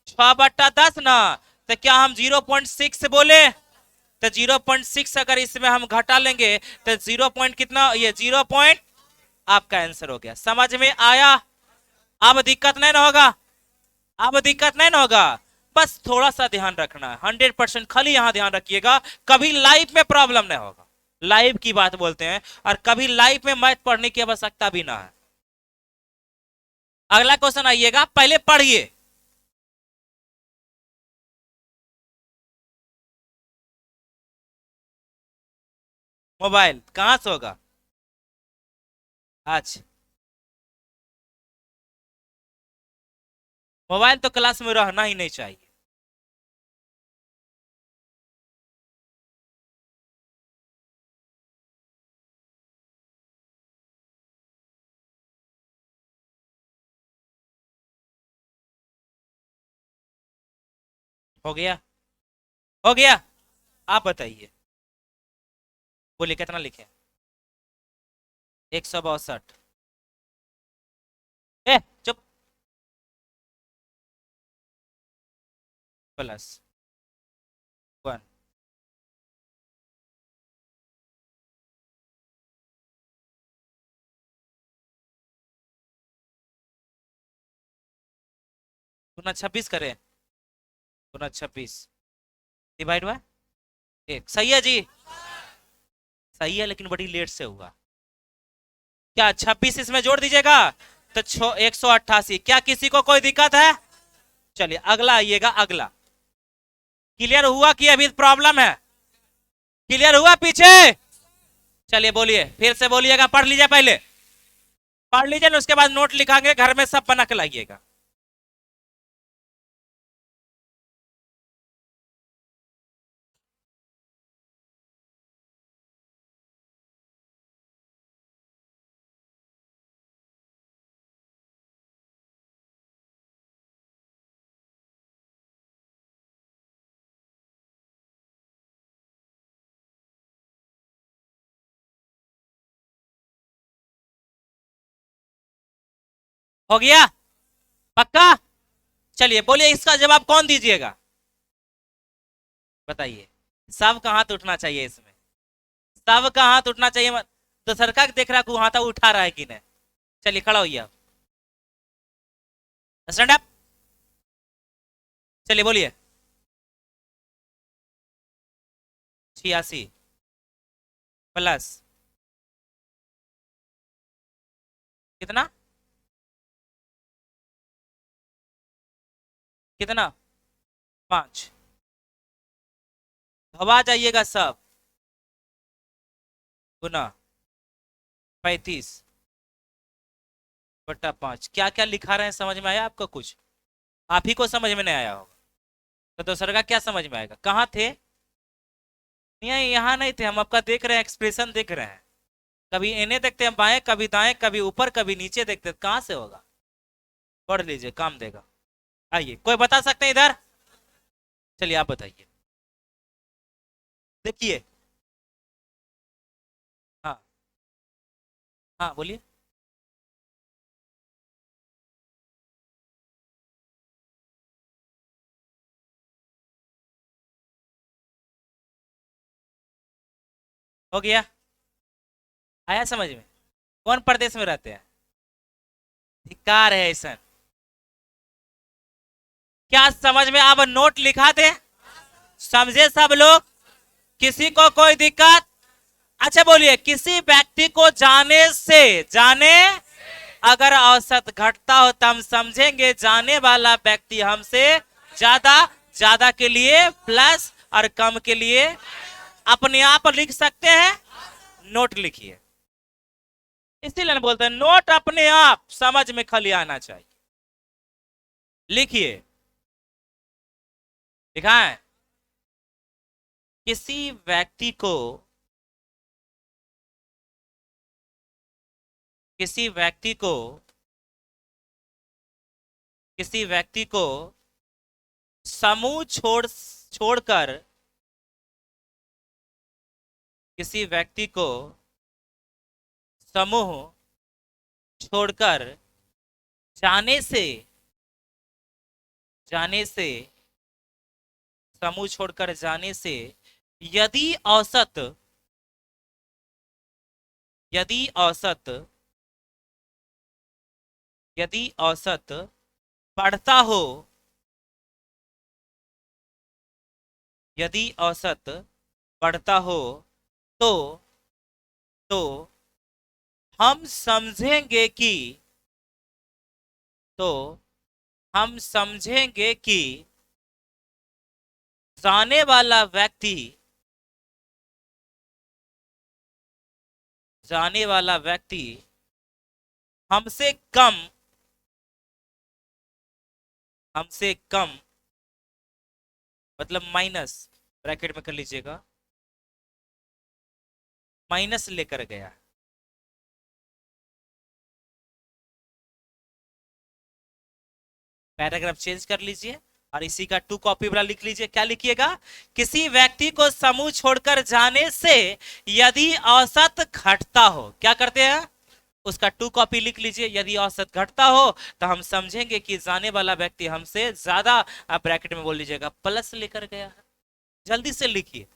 6/10 ना। तो क्या हम 0.6 बोले? तो 0.6 अगर इसमें हम घटा लेंगे तो 0 पॉइंट कितना, ये 0 पॉइंट, आपका आंसर हो गया। समझ में आया? अब दिक्कत नहीं ना होगा, अब दिक्कत नहीं ना होगा। बस थोड़ा सा ध्यान रखना है, 100% खाली यहां ध्यान रखिएगा, कभी लाइफ में प्रॉब्लम नहीं होगा। लाइफ की बात बोलते हैं, और कभी लाइफ में मैथ पढ़ने की आवश्यकता भी ना है। अगला क्वेश्चन आइएगा, पहले पढ़िए। मोबाइल कहां से होगा? अच्छा, मोबाइल तो क्लास में रहना ही नहीं चाहिए। हो गया? हो गया? आप बताइए, बोलिए कितना लिखे? 162। ए चुप। प्लस 1। गुना 26 करें? गुना 26 डिवाइड बाय 1, सही है जी? सही है, लेकिन बड़ी लेट से हुआ। क्या 26 इसमें जोड़ दीजिएगा तो 188। क्या किसी को कोई दिक्कत है? चलिए अगला आइएगा, अगला। क्लियर हुआ कि अभी प्रॉब्लम है? क्लियर हुआ पीछे? चलिए बोलिए, फिर से बोलिएगा, पढ़ लीजिए पहले, पढ़ लीजिए ना, उसके बाद नोट लिखाएंगे, घर में सब बना के लाइएगा। हो गया? पक्का? चलिए बोलिए, इसका जवाब कौन दीजिएगा? बताइए। सबका हाथ उठना चाहिए इसमें, सबका हाथ उठना चाहिए। तो सरकार देख रहा है हाथ उठा रहा है कि नहीं। चलिए खड़ा होइए आप, स्टैंड अप। चलिए बोलिए। 86 प्लस कितना? कितना? 5। हवा जाइएगा सब, गुना 35 बट्टा 5। क्या क्या लिखा रहे हैं, समझ में आया आपको कुछ? आप ही को समझ में नहीं आया होगा, तो दूसरे का क्या समझ में आएगा? कहाँ थे? नहीं, यहाँ नहीं थे हम, आपका देख रहे हैं, एक्सप्रेशन देख रहे हैं। कभी इन्हें देखते हैं बाएं, कभी दाएं, कभी ऊपर कभी नीचे देखते हैं, कहाँ से होगा? पढ़ लीजिए, काम देगा। आइए, कोई बता सकते हैं इधर? चलिए आप बताइए। देखिए। हाँ। हाँ बोलिए। हो गया? आया समझ में? कौन प्रदेश में रहते हैं? धिक्कार है ऐसा। क्या समझ में? अब नोट लिखा दे, समझे सब लोग? किसी को कोई दिक्कत? अच्छा बोलिए, किसी व्यक्ति को जाने अगर औसत घटता हो तो हम समझेंगे जाने वाला व्यक्ति हमसे ज्यादा, ज्यादा के लिए प्लस और कम के लिए अपने आप लिख सकते हैं। नोट लिखिए, इसीलिए बोलते हैं नोट अपने आप समझ में खाली आना चाहिए। लिखिए, लिखा है। किसी व्यक्ति को, किसी व्यक्ति को, किसी व्यक्ति को समूह छोड़कर, किसी व्यक्ति को समूह छोड़कर जाने से, जाने से समूह छोड़कर जाने से यदि औसत यदि औसत यदि औसत बढ़ता हो, यदि औसत बढ़ता हो तो तो हम समझेंगे कि तो हम समझेंगे कि जाने वाला व्यक्ति जाने वाला व्यक्ति हमसे कम हमसे कम मतलब माइनस, ब्रैकेट में कर लीजिएगा, माइनस लेकर गया। पैराग्राफ चेंज कर लीजिए और इसी का टू कॉपी वाला लिख लीजिए। क्या लिखिएगा? किसी व्यक्ति को समूह छोड़कर जाने से यदि औसत घटता हो, क्या करते हैं? उसका टू कॉपी लिख लीजिए। यदि औसत घटता हो तो हम समझेंगे कि जाने वाला व्यक्ति हमसे ज्यादा, आप ब्रैकेट में बोल लीजिएगा, प्लस लेकर गया है। जल्दी से लिखिए।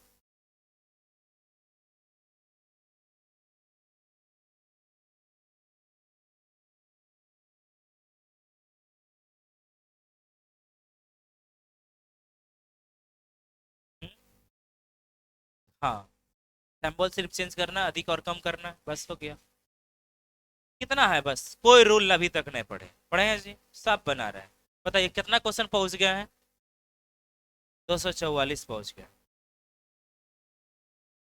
हाँ, सिंबल सिर्फ चेंज करना, अधिक और कम करना, बस हो गया। कितना है? बस कोई रूल अभी तक नहीं पढ़े। पढ़े हैं जी, सब बना रहे हैं। बताइए कितना क्वेश्चन पहुंच गया है? 244 पहुंच गया।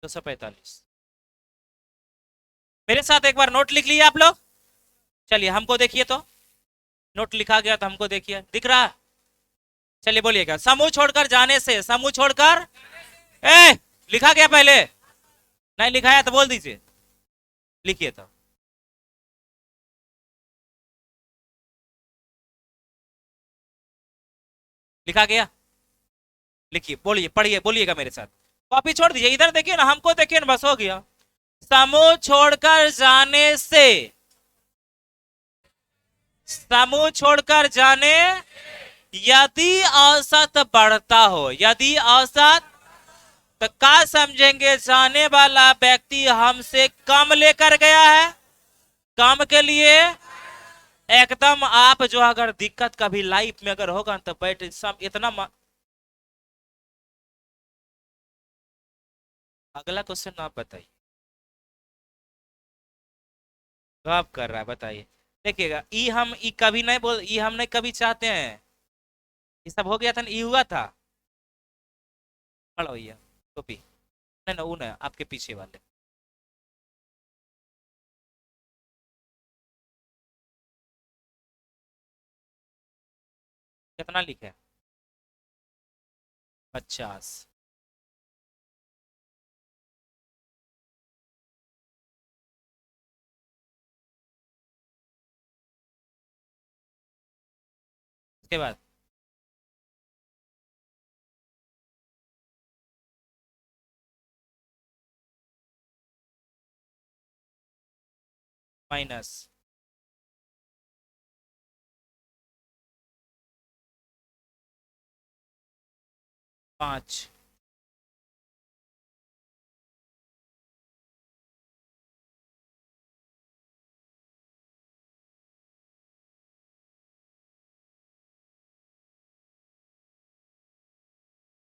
245। मेरे साथ एक बार नोट लिख लिए आप लोग। चलिए हमको देखिए तो, नोट लिखा गया तो हमको देखिए, दिख रहा है? चलिए बोलिएगा। समूह छोड़कर जाने से, समूह छोड़कर, ए लिखा गया पहले? नहीं लिखा है तो बोल दीजिए, लिखिए तो। लिखा गया? लिखिए, बोलिए, पढ़िए, बोलिएगा मेरे साथ। कॉपी छोड़ दीजिए, इधर देखिए ना, हमको देखिए ना, बस हो गया। समूह छोड़कर जाने से, समूह छोड़कर जाने, यदि औसत बढ़ता हो, यदि औसत, तो क्या समझेंगे? जाने वाला व्यक्ति हमसे कम लेकर गया है। कम के लिए एकदम, आप जो अगर दिक्कत कभी लाइफ में अगर होगा तो बैठ सब इतना अगला क्वेश्चन आप बताइए। आप कर रहा है, बताइए। देखिएगा, ई हम ई कभी नहीं बोल, ई हम नहीं कभी चाहते हैं। ये सब हो गया था ना, ई हुआ था। पढ़ो भैया कॉपी। नहीं ना, वो ना आपके पीछे वाले। कितना लिखे हैं? 50। उसके बाद माइनस 5।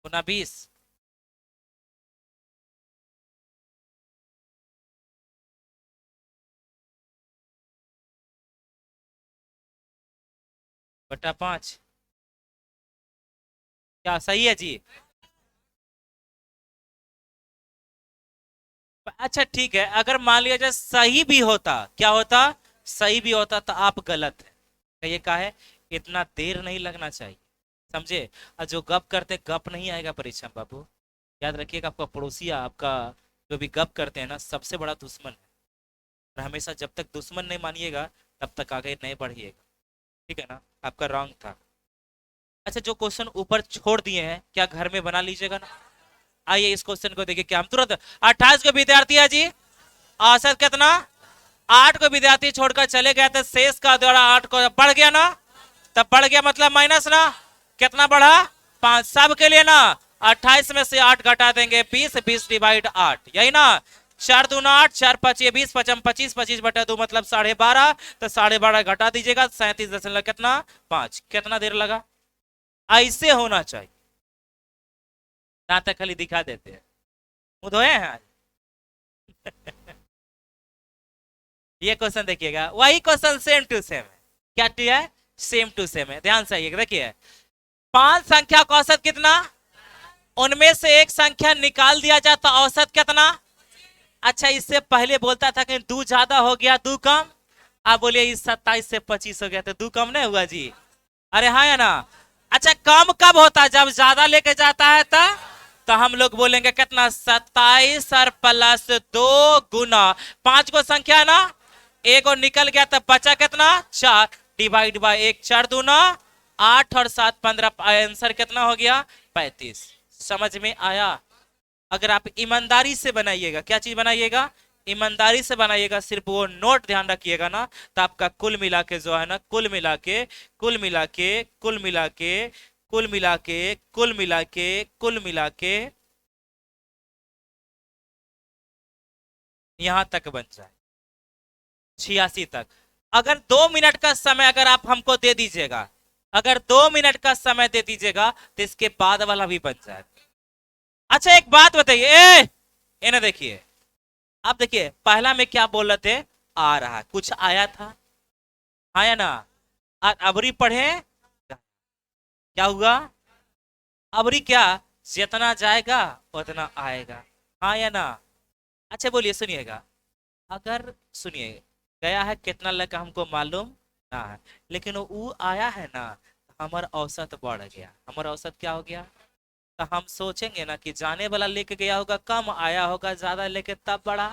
गुना 20 बटा 5। क्या सही है जी? अच्छा ठीक है, अगर मान लिया जाए सही भी होता, क्या होता? सही भी होता तो आप गलत है। ये क्या है? इतना देर नहीं लगना चाहिए, समझे? और जो गप करते, गप नहीं आएगा परीक्षा में बाबू। याद रखिएगा, आपका पड़ोसी, आपका जो भी गप करते हैं ना, सबसे बड़ा दुश्मन है। और हमेशा जब तक दुश्मन नहीं मानिएगा तब तक आगे नहीं बढ़िएगा। ठीक है ना? आपका रॉन्ग था। अच्छा, जो क्वेश्चन ऊपर छोड़ दिए हैं, क्या घर में बना लीजिएगा ना? आइए इस क्वेश्चन को देखिए, क्या हम तुरंत 28 को विद्यार्थी है जी। औसत कितना? 8 को विद्यार्थी छोड़कर चले गए थे, शेष का द्वारा 8 को बढ़ गया ना, तब बढ़ गया मतलब माइनस ना, कितना बढ़ा? 5 सब के लिए ना। 28 में से 8 घटा देंगे 20, 20 डिवाइड 8, यही ना। 4 दूना 8, 4 5 20, 5 25, 25 बटा 2 मतलब 12.5, तो 12.5 घटा दीजिएगा 37 कितना 5। कितना देर लगा? ऐसे होना चाहिए। नाटक खाली दिखा देते हैं, मुंह धोए हैं आज। ये क्वेश्चन देखिएगा, वही क्वेश्चन सेम टू सेम है। क्या किया है? सेम टू सेम है, ध्यान से आइएगा। देखिए 5 संख्या का औसत कितना, उनमें से एक संख्या निकाल दिया जाए तो औसत कितना। अच्छा इससे पहले बोलता था कि 2 ज्यादा हो गया 2 कम, आप बोलिए इस 27 से 25 हो गया तो 2 कम नहीं हुआ जी? अरे हाँ या ना? अच्छा कम कब होता है? जब ज्यादा लेके जाता है तो हम लोग बोलेंगे कितना, 27 और प्लस 2 गुना 5 को संख्या है ना, एक और निकल गया तो बचा कितना 4, डिवाइड बाय 1, 4 दूना 8 और 7 15, आंसर कितना हो गया 35। समझ में आया? अगर आप ईमानदारी से बनाइएगा, क्या चीज बनाइएगा, ईमानदारी से बनाइएगा, सिर्फ वो नोट ध्यान रखिएगा ना, तो आपका कुल मिला के जो है ना, कुल मिला के कुल मिला के कुल मिला के कुल मिला के कुल मिला के कुल मिला के यहां तक बन जाए 86 तक। अगर 2 मिनट का समय अगर आप हमको दे दीजिएगा, अगर 2 मिनट का समय दे दीजिएगा तो इसके बाद वाला भी बन जाए। अच्छा एक बात बताइए, ए ना देखिए, आप देखिए पहला में क्या बोल रहे थे, आ रहा है, कुछ आया था, आया ना। अबरी पढ़े, क्या हुआ, अबरी क्या, जितना जाएगा उतना आएगा, हाँ या ना। अच्छा बोलिए, सुनिएगा, अगर सुनिए, गया है कितना लगा हमको मालूम ना है, लेकिन वो आया है ना, हमारा औसत बढ़ गया। हमारा औसत क्या हो गया, तो हम सोचेंगे ना कि जाने वाला लेके गया होगा कम, आया होगा ज्यादा लेके तब बढ़ा।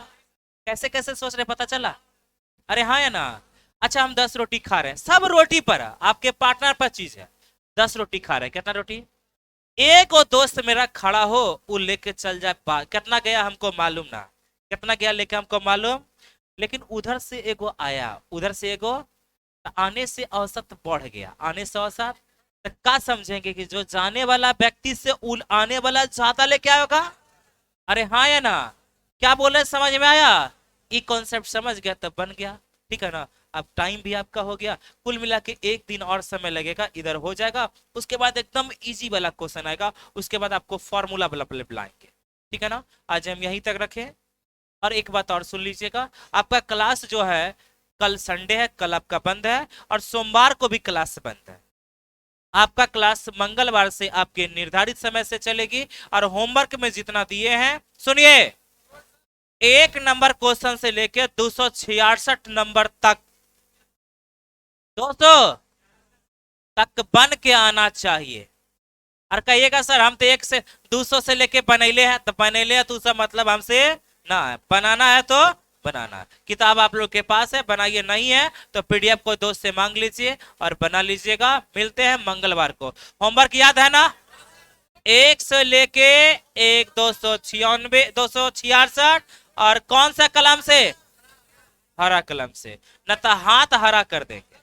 कैसे कैसे सोच रहे, पता चला? अरे हाँ या ना। अच्छा हम 10 रोटी खा रहे हैं, सब रोटी पर है, आपके पार्टनर पर चीज है, 10 रोटी खा रहे हैं, कितना रोटी, एक और दोस्त मेरा खड़ा हो वो लेके चल जाए, कितना गया हमको मालूम ना, कितना गया लेके हमको मालूम, लेकिन उधर से एगो आया, उधर से एगो, आने से औसत बढ़ गया, आने से औसत, तो क्या समझेंगे कि जो जाने वाला व्यक्ति से आने वाला ज्यादा लेके आएगा। अरे हाँ या ना, क्या बोल रहे, समझ में आया? ये कॉन्सेप्ट समझ गया तब बन गया, ठीक है ना। अब टाइम भी आपका हो गया, कुल मिला के 1 दिन और समय लगेगा, इधर हो जाएगा, उसके बाद एकदम इजी वाला क्वेश्चन आएगा, उसके बाद आपको फॉर्मूला वाला बुलाएंगे, ठीक है ना। आज हम यहीं तक रखें। और एक बात और सुन लीजिएगा, आपका क्लास जो है कल संडे है, कल आपका बंद है, और सोमवार को भी क्लास बंद है। आपका क्लास मंगलवार से आपके निर्धारित समय से चलेगी, और होमवर्क में जितना दिए हैं, सुनिए, 1 नंबर क्वेश्चन से लेके 266 नंबर तक, 200 तक बन के आना चाहिए। और कहिएगा सर हम तो 1 से 200 से लेके बनैले हैं, तो बनैले है तो उसका मतलब हमसे ना है, बनाना है तो बनाना। किताब आप लोग के पास है, बनाइए, नहीं है तो पीडीएफ कोई दोस्त से मांग लीजिए और बना लीजिएगा। मिलते हैं मंगलवार को। होमवर्क याद है ना, 1 से लेके 1 296 266, और कौन सा कलम से, हरा कलम से, न तो हाथ हरा कर देंगे।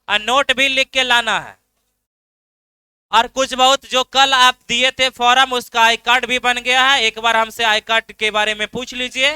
और नोट भी लिख के लाना है, और कुछ बहुत जो कल आप दिए थे फॉर्म, उसका आई कार्ड भी बन गया है, एक बार हमसे आई कार्ड के बारे में पूछ लीजिए,